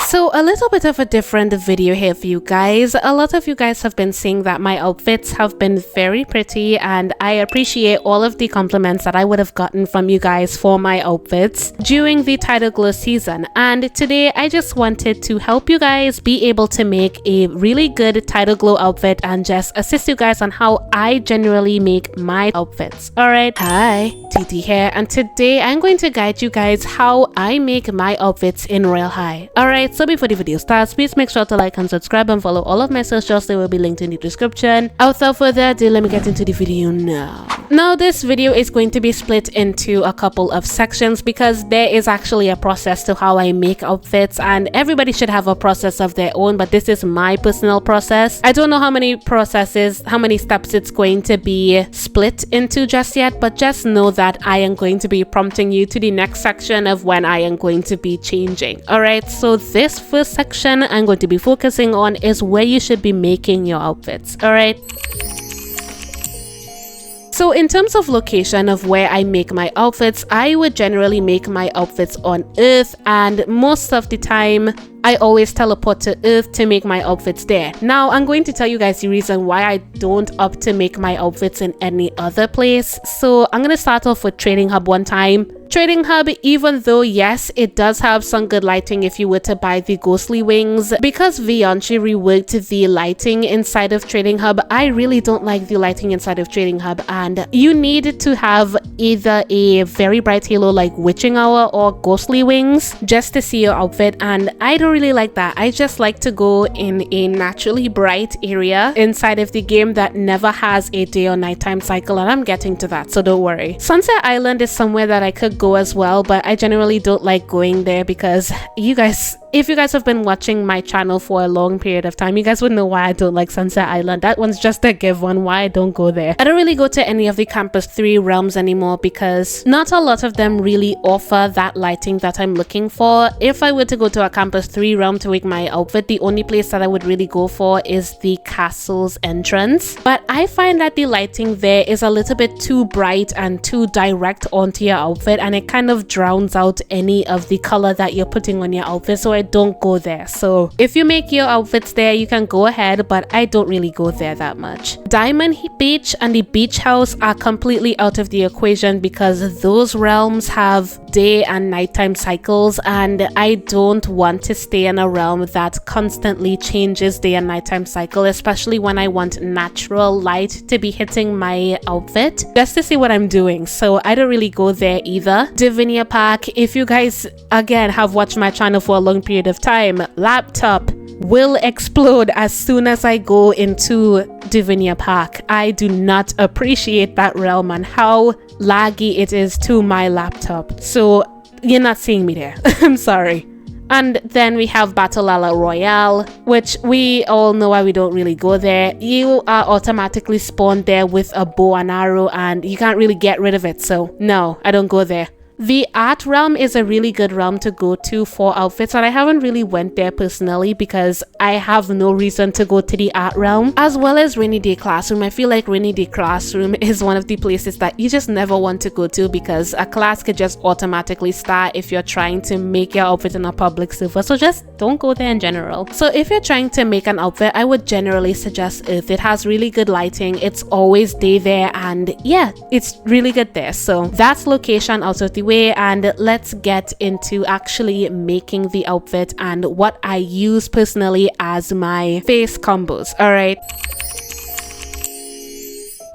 So a little bit of a different video here for you guys. A lot of you guys have been saying that my outfits have been very pretty, and I appreciate all of the compliments that I would have gotten from you guys for my outfits during the Tidal Glow season. And today I just wanted to help you guys be able to make a really good Tidal Glow outfit and just assist you guys on how I generally make my outfits. Alright, hi, TT here, and today I'm going to guide you guys how I make my outfits in Royale High. Alright, so before the video starts, please make sure to like and subscribe and follow all of my socials. They will be linked in the description. Without further ado, let me get into the video now. Now this video is going to be split into a couple of sections because there is actually a process to how I make outfits, and everybody should have a process of their own, but this is my personal process. I don't know how many steps it's going to be split into just yet, but just know that I am going to be prompting you to the next section of when I am going to be changing. Alright, so this first section I'm going to be focusing on is where you should be making your outfits. Alright. So in terms of location of where I make my outfits, I would generally make my outfits on Earth, and most of the time I always teleport to Earth to make my outfits there. Now I'm going to tell you guys the reason why I don't opt to make my outfits in any other place. So I'm gonna start off with Trading Hub one time. Trading Hub, even though yes, it does have some good lighting if you were to buy the ghostly wings, because Vianchi reworked the lighting inside of Trading Hub, I really don't like the lighting inside of Trading Hub, and you need to have either a very bright halo like Witching Hour or ghostly wings just to see your outfit, and I don't really like that. I just like to go in a naturally bright area inside of the game that never has a day or nighttime cycle, and I'm getting to that, so don't worry. Sunset Island is somewhere that I could go as well, but I generally don't like going there because if you guys have been watching my channel for a long period of time, you guys would know why I don't like Sunset Island. That one's just a give one, why I don't go there. I don't really go to any of the Campus 3 realms anymore because not a lot of them really offer that lighting that I'm looking for. If I were to go to a Campus 3 realm to make my outfit, the only place that I would really go for is the castle's entrance. But I find that the lighting there is a little bit too bright and too direct onto your outfit, and it kind of drowns out any of the color that you're putting on your outfit, so I don't go there. So if you make your outfits there, you can go ahead, but I don't really go there that much. Diamond Beach and the beach house are completely out of the equation because those realms have day and nighttime cycles, and I don't want to stay in a realm that constantly changes day and nighttime cycle, especially when I want natural light to be hitting my outfit just to see what I'm doing. So I don't really go there either. Divinia Park, if you guys again have watched my channel for a long period of time, laptop will explode as soon as I go into Divinia Park. I do not appreciate that realm and how laggy it is to my laptop, so you're not seeing me there. I'm sorry. And then we have Battle a la Royale, which we all know why we don't really go there. You are automatically spawned there with a bow and arrow, and you can't really get rid of it, so no, I don't go there. The art realm is a really good realm to go to for outfits, and I haven't really went there personally because I have no reason to go to the art realm. As well as Rainy Day Classroom. I feel like Rainy Day Classroom is one of the places that you just never want to go to because a class could just automatically start if you're trying to make your outfit in a public server, so just don't go there in general. So if you're trying to make an outfit, I would generally suggest Earth. It has really good lighting, it's always day there, and yeah, it's really good there. So that's location out of the way, and let's get into actually making the outfit and what I use personally as my face combos. Alright.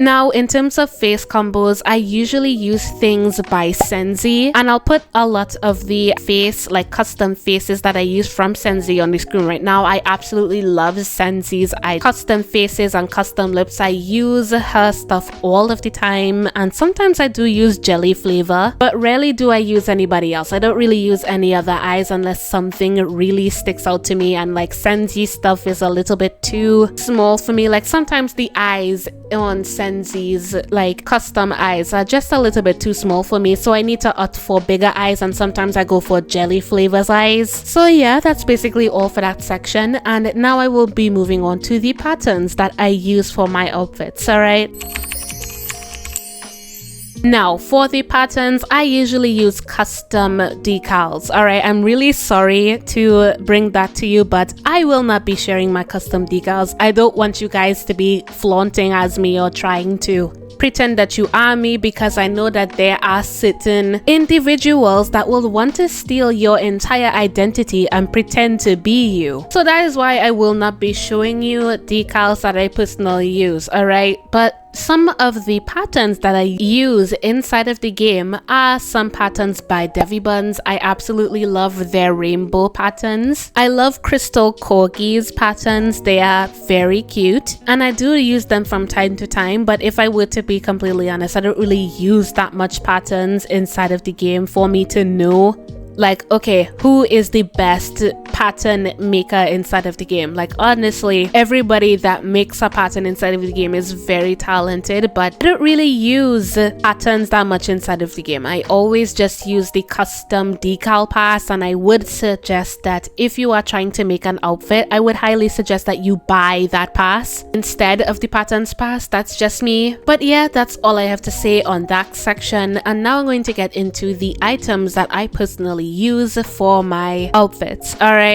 Now, in terms of face combos, I usually use things by Senzi, and I'll put a lot of the custom faces that I use from Senzi on the screen right now. I absolutely love Senzi's custom faces and custom lips. I use her stuff all of the time, and sometimes I do use jelly flavor, but rarely do I use anybody else. I don't really use any other eyes unless something really sticks out to me, and like Senzi stuff is a little bit too small for me. Like sometimes the eyes on Senzi's custom eyes are just a little bit too small for me, so I need to opt for bigger eyes, and sometimes I go for jelly flavors eyes. So yeah, that's basically all for that section, and now I will be moving on to the patterns that I use for my outfits. Alright. Now for the patterns, I usually use custom decals. Alright, I'm really sorry to bring that to you, but I will not be sharing my custom decals. I don't want you guys to be flaunting as me or trying to pretend that you are me, because I know that there are certain individuals that will want to steal your entire identity and pretend to be you. So that is why I will not be showing you decals that I personally use, alright? But some of the patterns that I use inside of the game are some patterns by Devibuns. I absolutely love their rainbow patterns. I love Crystal Corgi's patterns. They are very cute and I do use them from time to time, but if I were to be completely honest, I don't really use that much patterns inside of the game for me to know like, okay, who is the best pattern maker inside of the game. Like, honestly, everybody that makes a pattern inside of the game is very talented, but I don't really use patterns that much inside of the game. I always just use the custom decal pass, and I would suggest that if you are trying to make an outfit, I would highly suggest that you buy that pass instead of the patterns pass. That's just me. But yeah, that's all I have to say on that section. And now I'm going to get into the items that I personally use for my outfits. Alright.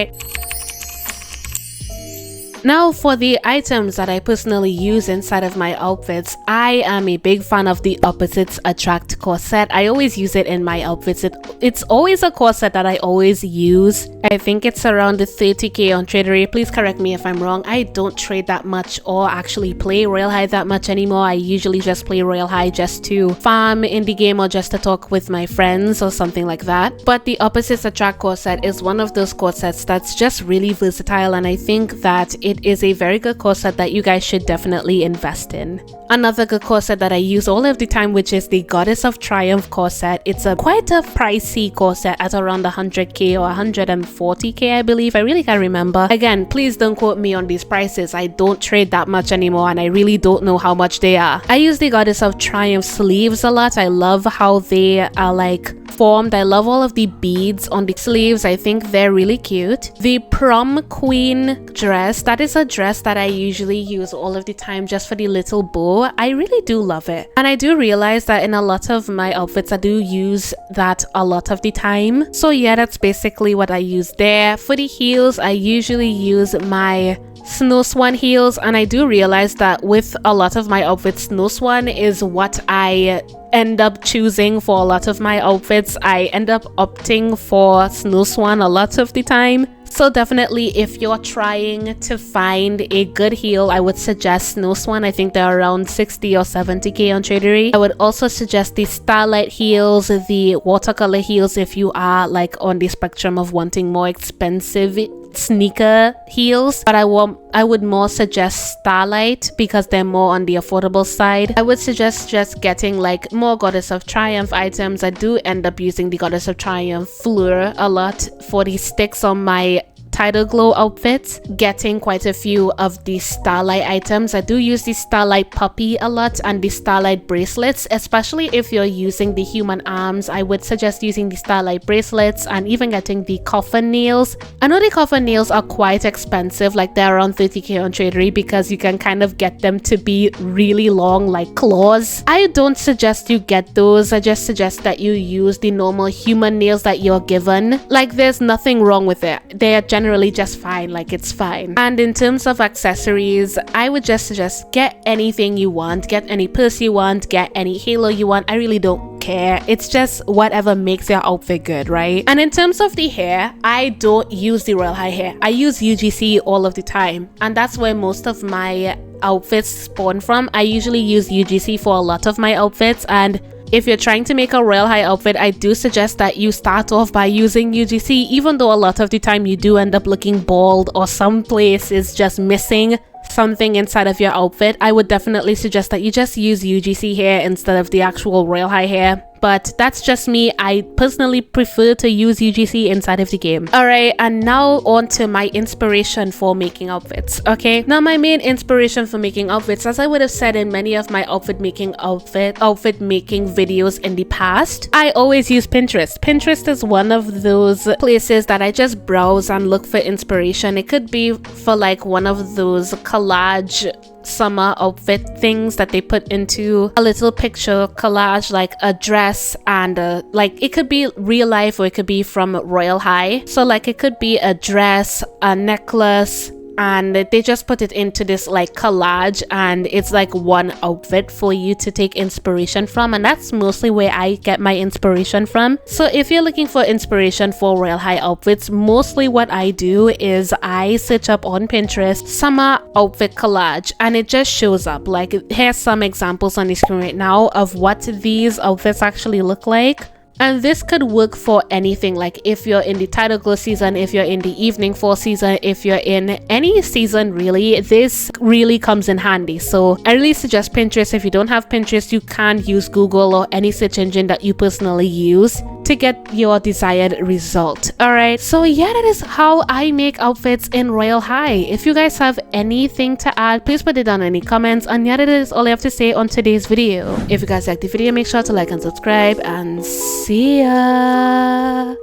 Now for the items that I personally use inside of my outfits, I am a big fan of the Opposites Attract corset. I always use it in my outfits. It's always a corset that I always use. I think it's around the 30k on Traderay. Please correct me if I'm wrong. I don't trade that much or actually play Royale High that much anymore. I usually just play Royale High just to farm in the game or just to talk with my friends or something like that. But the Opposites Attract corset is one of those corsets that's just really versatile, and I think that it is a very good corset that you guys should definitely invest in. Another good corset that I use all of the time, which is the Goddess of Triumph corset. It's quite a pricey corset at around 100k or 140k, I believe. I really can't remember. Again, please don't quote me on these prices. I don't trade that much anymore and I really don't know how much they are. I use the Goddess of Triumph sleeves a lot. I love how they are like formed. I love all of the beads on the sleeves. I think they're really cute. The Prom Queen dress, that is a dress that I usually use all of the time just for the little bow. I really do love it, and I do realize that in a lot of my outfits I do use that a lot of the time. So yeah, that's basically what I use there. For the heels, I usually use my Snow Swan heels, and I do realize that with a lot of my outfits, Snow Swan is what I end up choosing for a lot of my outfits. I end up opting for Snow Swan a lot of the time. So definitely, if you're trying to find a good heel, I would suggest Snow Swan. I think they're around 60 or 70k on Traderay. I would also suggest the Starlight heels, the watercolor heels if you are like on the spectrum of wanting more expensive sneaker heels, but I would more suggest Starlight because they're more on the affordable side. I would suggest just getting like more Goddess of Triumph items. I do end up using the Goddess of Triumph Fleur a lot for the sticks on my Tidal Glow outfits, getting quite a few of the Starlight items. I do use the Starlight Puppy a lot and the Starlight bracelets, especially if you're using the human arms. I would suggest using the Starlight bracelets and even getting the coffin nails. I know the coffin nails are quite expensive, like they're around 30k on Traderay because you can kind of get them to be really long like claws. I don't suggest you get those. I just suggest that you use the normal human nails that you're given. Like, there's nothing wrong with it. They are generally just fine, like it's fine. And in terms of accessories, I would just suggest get anything you want, get any purse you want, get any halo you want. I really don't care. It's just whatever makes your outfit good, right? And in terms of the hair, I don't use the Royale High hair. I use UGC all of the time, and that's where most of my outfits spawn from. I usually use UGC for a lot of my outfits, and if you're trying to make a Royale High outfit, I do suggest that you start off by using UGC, even though a lot of the time you do end up looking bald or some place is just missing something inside of your outfit. I would definitely suggest that you just use UGC hair instead of the actual Royale High hair. But that's just me. I personally prefer to use UGC inside of the game. Alright, and now on to my inspiration for making outfits. Okay, now my main inspiration for making outfits, as I would have said in many of my outfit making videos in the past, I always use Pinterest. Pinterest is one of those places that I just browse and look for inspiration. It could be for like one of those collage summer outfit things that they put into a little picture collage, like a dress and like it could be real life or it could be from Royale High. So like it could be a dress, a necklace, and they just put it into this like collage, and it's like one outfit for you to take inspiration from, and that's mostly where I get my inspiration from. So if you're looking for inspiration for Royale High outfits, mostly what I do is I search up on Pinterest summer outfit collage, and it just shows up. Like here's some examples on the screen right now of what these outfits actually look like. And this could work for anything, like if you're in the tidal glow season, if you're in the evening fall season, if you're in any season really, this really comes in handy. So I really suggest Pinterest. If you don't have Pinterest, you can use Google or any search engine that you personally use to get your desired result. Alright, so yeah, that is how I make outfits in Royale High. If you guys have anything to add, please put it down in the comments, and yeah, that is all I have to say on today's video. If you guys liked the video, make sure to like and subscribe, and see ya!